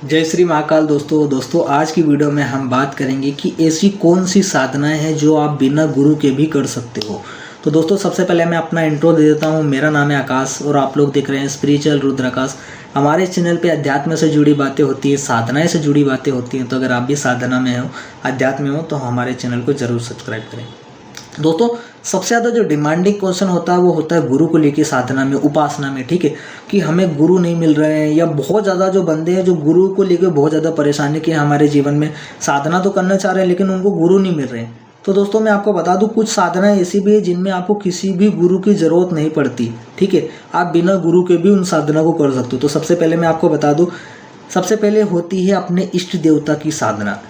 जय श्री महाकाल। दोस्तों आज की वीडियो में हम बात करेंगे कि ऐसी कौन सी साधनाएं हैं जो आप बिना गुरु के भी कर सकते हो। तो दोस्तों सबसे पहले मैं अपना इंट्रो दे देता हूं। मेरा नाम है आकाश और आप लोग देख रहे हैं स्पिरिचुअल रुद्र आकाश। हमारे चैनल पे अध्यात्म से जुड़ी बातें होती है, साधनाएं से जुड़ी बातें होती हैं। तो अगर आप भी साधना में हो, अध्यात्म में हो, तो हमारे चैनल को जरूर सब्सक्राइब करें। दोस्तों सबसे ज़्यादा जो डिमांडिंग क्वेश्चन होता है वो होता है गुरु को लेके साधना में, उपासना में। ठीक है कि हमें गुरु नहीं मिल रहे हैं, या बहुत ज़्यादा जो बंदे हैं जो गुरु को लेके बहुत ज़्यादा परेशान है कि हमारे जीवन में साधना तो करना चाह रहे हैं लेकिन उनको गुरु नहीं मिल रहे हैं। तो दोस्तों मैं आपको बता दूं, कुछ साधनाएं ऐसी भी है जिनमें आपको किसी भी गुरु की ज़रूरत नहीं पड़ती। ठीक है, आप बिना गुरु के भी उन साधना को कर सकते हो। तो सबसे पहले मैं आपको बता दूँ, सबसे पहले होती है अपने इष्ट देवता की साधना।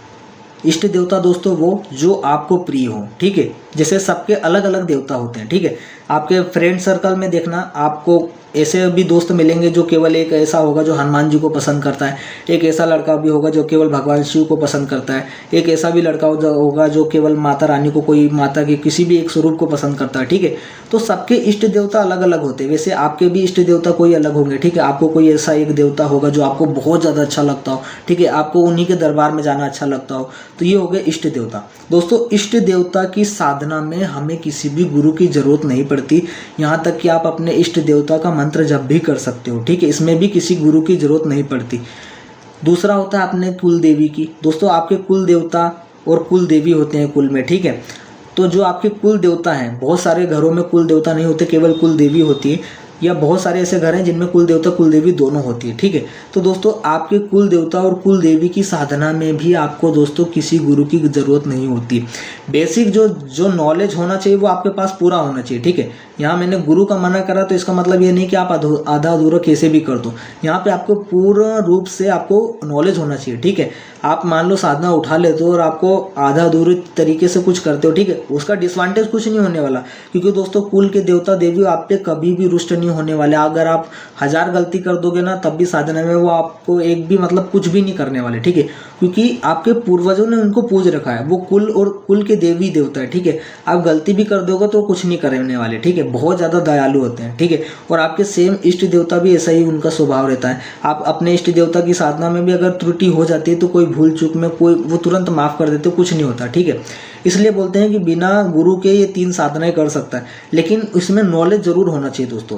इष्ट देवता दोस्तों वो जो आपको प्रिय हो। ठीक है, जैसे सबके अलग अलग देवता होते हैं। ठीक है, आपके फ्रेंड सर्कल में देखना आपको ऐसे भी दोस्त मिलेंगे जो केवल एक ऐसा होगा जो हनुमान जी को पसंद करता है, एक ऐसा लड़का भी होगा जो केवल भगवान शिव को पसंद करता है, एक ऐसा भी लड़का होगा जो केवल माता रानी को, कोई माता के किसी भी एक स्वरूप को पसंद करता है। ठीक है, तो सबके इष्ट देवता अलग अलग होते हैं। वैसे आपके भी इष्ट देवता कोई अलग होंगे। ठीक है, आपको कोई ऐसा एक देवता होगा जो आपको बहुत ज़्यादा अच्छा लगता हो। ठीक है, आपको उन्हीं के दरबार में जाना अच्छा लगता हो। तो ये हो गए इष्ट देवता। दोस्तों इष्ट देवता की साधना में हमें किसी भी गुरु की जरूरत नहीं पड़ती, यहाँ तक कि आप अपने इष्ट देवता का मंत्र जप भी कर सकते हो। ठीक है, इसमें भी किसी गुरु की जरूरत नहीं पड़ती। दूसरा होता है अपने कुल देवी की। दोस्तों आपके कुल देवता और कुल देवी होते हैं कुल में। ठीक है, तो जो आपके कुल देवता हैं, बहुत सारे घरों में कुल देवता नहीं होते, केवल कुल देवी होती है, या बहुत सारे ऐसे घर हैं जिनमें कुल देवता कुल देवी दोनों होती है। ठीक है, तो दोस्तों आपके कुल देवता और कुल देवी की साधना में भी आपको दोस्तों किसी गुरु की जरूरत नहीं होती। बेसिक जो नॉलेज होना चाहिए वो आपके पास पूरा होना चाहिए। ठीक है, यहाँ मैंने गुरु का मना करा तो इसका मतलब ये नहीं कि आप आधा अधूरा कैसे भी कर दो। यहाँ पे आपको पूर्ण रूप से आपको नॉलेज होना चाहिए। ठीक है, आप मान लो साधना उठा लेते हो और आपको आधा अधूरे तरीके से कुछ करते हो, ठीक है, उसका डिसएडवांटेज कुछ नहीं होने वाला, क्योंकि दोस्तों कुल के देवता देवी आप पे कभी भी रुष्ट नहीं होने वाले। अगर आप 1000 गलती कर दोगे ना तब भी साधना में वो आपको एक भी मतलब कुछ भी नहीं करने वाले। ठीक है, क्योंकि आपके पूर्वजों ने उनको पूज रखा है, वो कुल और कुल के देवी देवता है। ठीक है, आप गलती भी कर दोगे तो कुछ नहीं करने वाले। ठीक है, बहुत ज़्यादा दयालु होते हैं। ठीक है, और आपके सेम इष्ट देवता भी ऐसा ही उनका स्वभाव रहता है। आप अपने इष्ट देवता की साधना में भी अगर त्रुटि हो जाती है तो कोई भूल चूक में कोई वो तुरंत माफ कर देते, कुछ नहीं होता। ठीक है, इसलिए बोलते हैं कि बिना गुरु के ये 3 साधनाएं कर सकता है, लेकिन इसमें नॉलेज जरूर होना चाहिए दोस्तों।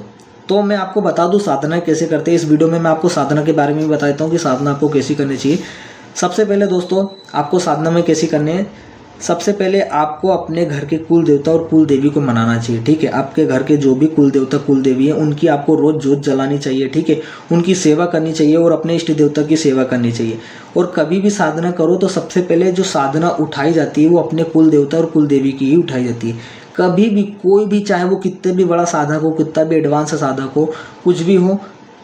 तो मैं आपको बता दूं साधना कैसे करते हैं। इस वीडियो में मैं आपको साधना के बारे में भी बता देता हूँ कि साधना आपको कैसी करनी चाहिए। सबसे पहले दोस्तों आपको साधना में कैसी करनी है, सबसे पहले आपको अपने घर के कुल देवता और कुल देवी को मनाना चाहिए। ठीक है, आपके घर के जो भी कुल देवता कुल देवी है उनकी आपको रोज जोत जलानी चाहिए। ठीक है, उनकी सेवा करनी चाहिए और अपने इष्ट देवता की सेवा करनी चाहिए। और कभी भी साधना करो तो सबसे पहले जो साधना उठाई जाती है वो अपने कुल देवता और कुल देवी की ही उठाई जाती है। कभी भी कोई भी, चाहे वो कितने भी बड़ा साधक हो, कितना भी एडवांस साधक हो, कुछ भी हो,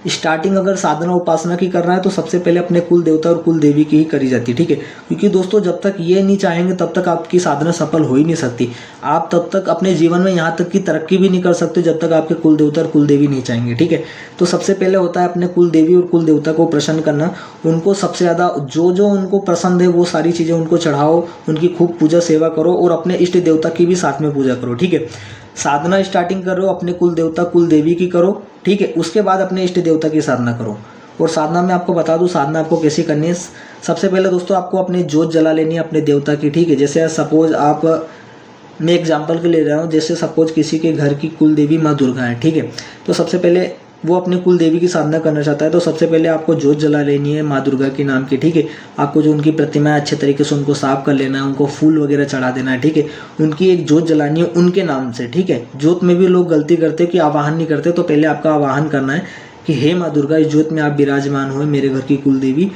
स्टार्टिंग अगर साधना उपासना की कर रहा है तो सबसे पहले अपने कुल देवता और कुल देवी की ही करी जाती है। ठीक है, क्योंकि दोस्तों जब तक ये नहीं चाहेंगे तब तक आपकी साधना सफल हो ही नहीं सकती। आप तब तक अपने जीवन में यहाँ तक की तरक्की भी नहीं कर सकते जब तक आपके कुल देवता और कुल देवी नहीं चाहेंगे। ठीक है, तो सबसे पहले होता है अपने कुल देवी और कुल देवता को प्रसन्न करना। उनको सबसे ज़्यादा जो उनको पसंद है वो सारी चीज़ें उनको चढ़ाओ, उनकी खूब पूजा सेवा करो और अपने इष्ट देवता की भी साथ में पूजा करो। ठीक है, साधना स्टार्टिंग कर रहे हो अपने कुल देवता कुल देवी की करो। ठीक है, उसके बाद अपने इष्ट देवता की साधना करो। और साधना में आपको बता दूं साधना आपको कैसी करनी है। सबसे पहले दोस्तों आपको अपनी जोत जला लेनी है अपने देवता की। ठीक है, जैसे सपोज आप, मैं एग्जांपल के ले रहा हूँ, जैसे सपोज किसी के घर की कुल देवी माँ दुर्गा है। ठीक है, तो सबसे पहले वो अपनी कुल देवी की साधना करना चाहता है तो सबसे पहले आपको जोत जला लेनी है माँ दुर्गा के नाम की। ठीक है, आपको जो उनकी प्रतिमा है अच्छे तरीके से उनको साफ कर लेना है, उनको फूल वगैरह चढ़ा देना है। ठीक है, उनकी एक जोत जलानी है उनके नाम से। ठीक है, जोत में भी लोग गलती करते हैं कि आवाहन नहीं करते, तो पहले आपका आवाहन करना है कि हे माँ दुर्गा, इस जोत में आप विराजमान हो, मेरे घर की कुल देवी,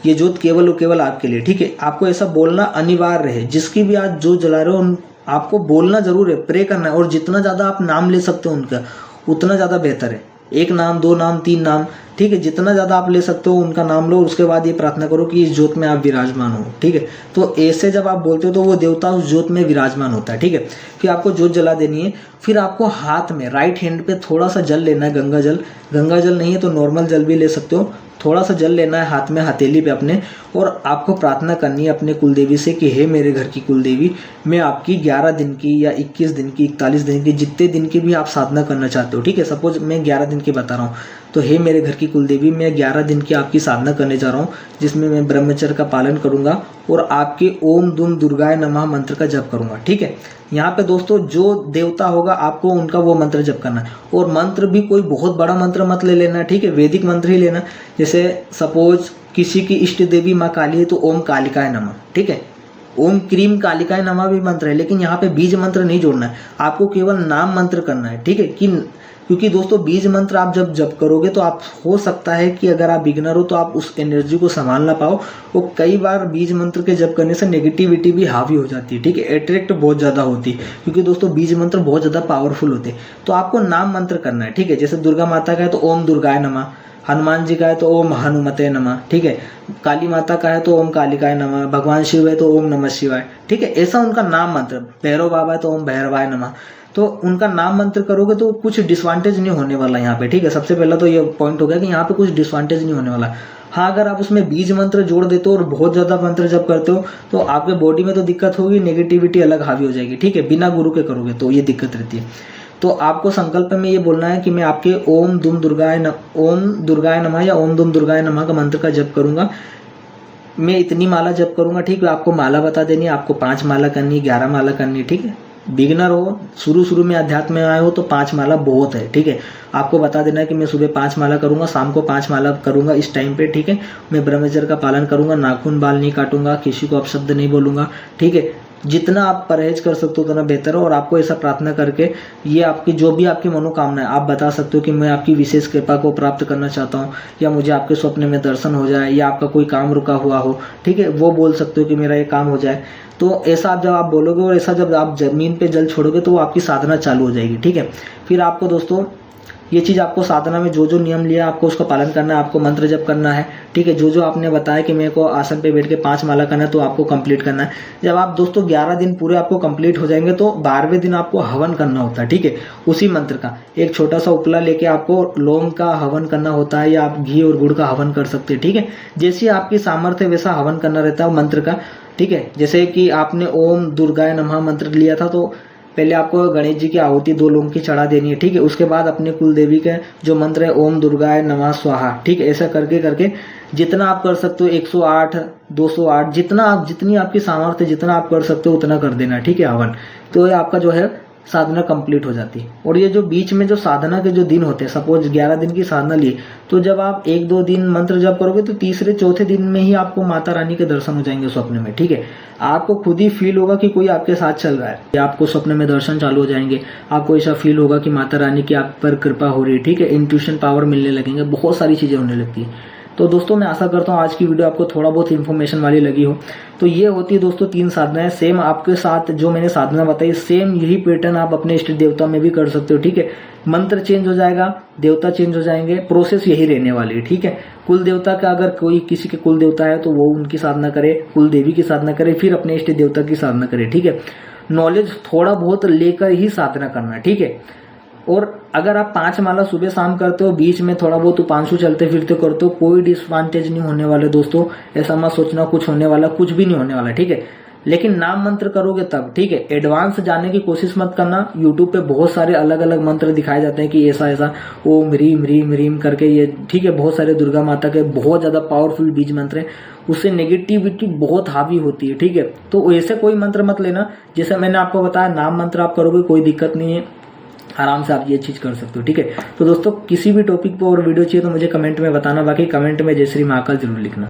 ये जोत केवल और केवल आपके लिए। ठीक है, आपको ऐसा बोलना अनिवार्य है। जिसकी भी आज जोत जला रहे हो आपको बोलना जरूर है, प्रे करना है, और जितना ज़्यादा आप नाम ले सकते हो उनका उतना ज़्यादा बेहतर है। 1 नाम 2 नाम 3 नाम, ठीक है, जितना ज़्यादा आप ले सकते हो उनका नाम लो। उसके बाद ये प्रार्थना करो कि इस जोत में आप विराजमान हो। ठीक है, तो ऐसे जब आप बोलते हो तो वो देवता उस जोत में विराजमान होता है। ठीक है, फिर आपको जोत जला देनी है। फिर आपको हाथ में राइट हैंड पे थोड़ा सा जल लेना है, गंगा जल। गंगा जल नहीं है तो नॉर्मल जल भी ले सकते हो। थोड़ा सा जल लेना है हाथ में, हथेली पे अपने, और आपको प्रार्थना करनी है अपने कुलदेवी से कि हे मेरे घर की कुलदेवी, मैं आपकी 11 दिन की या 21 दिन की 41 दिन की जितने दिन की भी आप साधना करना चाहते हो। ठीक है, सपोज मैं 11 दिन की बता रहा हूँ, तो हे मेरे घर की कुलदेवी, मैं 11 दिन की आपकी साधना करने जा रहा हूँ, जिसमें मैं ब्रह्मचर्य का पालन करूंगा और आपके ओम दुम दुर्गाय नमः मंत्र का जप करूंगा। ठीक है, यहाँ पे दोस्तों जो देवता होगा आपको उनका वो मंत्र जप करना है, और मंत्र भी कोई बहुत बड़ा मंत्र मत ले लेना। ठीक है, वैदिक मंत्र ही लेना। जैसे सपोज किसी की इष्ट देवी माँ काली है तो ओम कालिकाय नमः। ठीक है, ओम क्रीम कालिकाय नमः भी मंत्र है, लेकिन यहाँ पे बीज मंत्र नहीं जोड़ना है, आपको केवल नाम मंत्र करना है। ठीक है, क्योंकि दोस्तों बीज मंत्र आप जब जप करोगे तो आप हो सकता है कि अगर आप बिगनर हो तो आप उस एनर्जी को संभाल ना पाओ। वो कई बार बीज मंत्र के जप करने से नेगेटिविटी भी हावी हो जाती है। ठीक है, अट्रैक्ट बहुत ज़्यादा होती है, क्योंकि दोस्तों बीज मंत्र बहुत ज़्यादा पावरफुल होते हैं। तो आपको नाम मंत्र करना है। ठीक है, जैसे दुर्गा माता का है तो ओम दुर्गाय नमः, हनुमान जी का है तो ओम हनुमते नमः। ठीक है, काली माता का है तो ओम कालिकाय नमः, भगवान शिव है तो ओम नमः शिवाय। ठीक है, ऐसा उनका नाम मंत्र। भैरव बाबा है तो ओम भैरवाय नमः। तो उनका नाम मंत्र करोगे तो कुछ डिसवांटेज नहीं होने वाला यहाँ पे। ठीक है, सबसे पहला तो ये पॉइंट हो गया कि यहाँ पे कुछ डिसवांटेज नहीं होने वाला। हाँ, अगर आप उसमें बीज मंत्र जोड़ देते हो और बहुत ज्यादा मंत्र जब करते हो तो आपके बॉडी में तो दिक्कत होगी, नेगेटिविटी अलग हावी हो जाएगी। ठीक है, बिना गुरु के करोगे तो ये दिक्कत रहती है। तो आपको संकल्प में ये बोलना है कि मैं आपके ओम दुर्गाय नमः या ओम दुम दुर्गाय नमः का मंत्र का जप करूंगा। मैं इतनी माला जप करूंगा। ठीक है, आपको माला बता देनी है, आपको 5 माला करनी है, 11 माला करनी है। ठीक है, बिगिनर हो, शुरू में अध्यात्म में आए हो तो 5 माला बहुत है। ठीक है, आपको बता देना है कि मैं सुबह 5 माला करूंगा, शाम को 5 माला करूंगा इस टाइम पे। ठीक है, मैं ब्रह्मचर्य का पालन करूंगा, नाखून बाल नहीं काटूंगा, किसी को अपशब्द नहीं बोलूंगा। ठीक है, जितना आप परहेज कर सकते हो उतना बेहतर हो। और आपको ऐसा प्रार्थना करके ये आपकी जो भी आपकी मनोकामना है आप बता सकते हो कि मैं आपकी विशेष कृपा को प्राप्त करना चाहता हूँ, या मुझे आपके स्वप्न में दर्शन हो जाए, या आपका कोई काम रुका हुआ हो। ठीक है, वो बोल सकते हो कि मेरा ये काम हो जाए। तो ऐसा जब आप बोलोगे और ऐसा जब आप जमीन पे जल छोड़ोगे तो वो आपकी साधना चालू हो जाएगी। ठीक है, फिर आपको दोस्तों ये चीज़ आपको साधना में जो जो नियम लिया आपको उसका पालन करना है, आपको मंत्र जप करना है। ठीक है, जो जो आपने बताया कि मेरे को आसन पे बैठ के 5 माला करना है तो आपको कंप्लीट करना है। जब आप दोस्तों 11 दिन पूरे आपको कंप्लीट हो जाएंगे तो 12वें दिन आपको हवन करना होता है। ठीक है, उसी मंत्र का एक छोटा सा उपला लेके आपको लौंग का हवन करना होता है, या आप घी और गुड़ का हवन कर सकते हैं। ठीक है, जैसी आपकी सामर्थ्य वैसा हवन करना रहता है मंत्र का। ठीक है, जैसे कि आपने ओम दुर्गाय नमः मंत्र लिया था तो पहले आपको गणेश जी की आहुति 2 लौंग की चढ़ा देनी है। ठीक है, उसके बाद अपने कुल देवी का जो मंत्र है ओम दुर्गाय नमः स्वाहा। ठीक है, ऐसा करके करके जितना आप कर सकते हो 108 208 जितनी आपकी सामर्थ्य जितना आप कर सकते हो उतना कर देना। ठीक है, हवन। तो ये आपका जो है साधना कंप्लीट हो जाती है। और ये जो बीच में जो साधना के जो दिन होते हैं, सपोज 11 दिन की साधना लिए तो जब आप 1-2 दिन मंत्र जप करोगे तो तीसरे चौथे दिन में ही आपको माता रानी के दर्शन हो जाएंगे स्वप्न में। ठीक है, आपको खुद ही फील होगा कि कोई आपके साथ चल रहा है, या आपको स्वप्न में दर्शन चालू हो जाएंगे। आपको ऐसा फील होगा कि माता रानी की आप पर कृपा हो रही है। ठीक है, इंट्यूशन पावर मिलने लगेंगे, बहुत सारी चीजें होने लगती है। तो दोस्तों मैं आशा करता हूँ आज की वीडियो आपको थोड़ा बहुत इन्फॉर्मेशन वाली लगी हो। तो ये होती है दोस्तों 3 साधनाएं। सेम आपके साथ जो मैंने साधना बताई सेम यही पैटर्न आप अपने इष्ट देवता में भी कर सकते हो। ठीक है, मंत्र चेंज हो जाएगा, देवता चेंज हो जाएंगे, प्रोसेस यही रहने वाली है। ठीक है, कुल देवता का अगर कोई किसी के कुल देवता है तो वो उनकी साधना करे, कुल देवी की साधना करे, फिर अपने इष्ट देवता की साधना करे। ठीक है, नॉलेज थोड़ा बहुत लेकर ही साधना करना। ठीक है, और अगर आप 5 माला सुबह शाम करते हो, बीच में थोड़ा बहुत उपांशु चलते फिरते करते हो, कोई डिसएडवांटेज नहीं होने वाले दोस्तों। ऐसा मत सोचना कुछ होने वाला, कुछ भी नहीं होने वाला। ठीक है, लेकिन नाम मंत्र करोगे तब। ठीक है, एडवांस जाने की कोशिश मत करना। यूट्यूब पे बहुत सारे अलग अलग मंत्र दिखाए जाते हैं कि ऐसा ऐसा ओम ह्रीम ह्रीम ह्रीम करके ये। ठीक है, बहुत सारे दुर्गा माता के बहुत ज्यादा पावरफुल बीज मंत्र हैं, उससे नेगेटिविटी बहुत हावी होती है। ठीक है, तो ऐसे कोई मंत्र मत लेना। जैसे मैंने आपको बताया नाम मंत्र आप करोगे कोई दिक्कत नहीं है, आराम से आप ये चीज कर सकते हो। ठीक है, तो दोस्तों किसी भी टॉपिक पर और वीडियो चाहिए तो मुझे कमेंट में बताना। बाकी कमेंट में जय श्री महाकाल जरूर लिखना।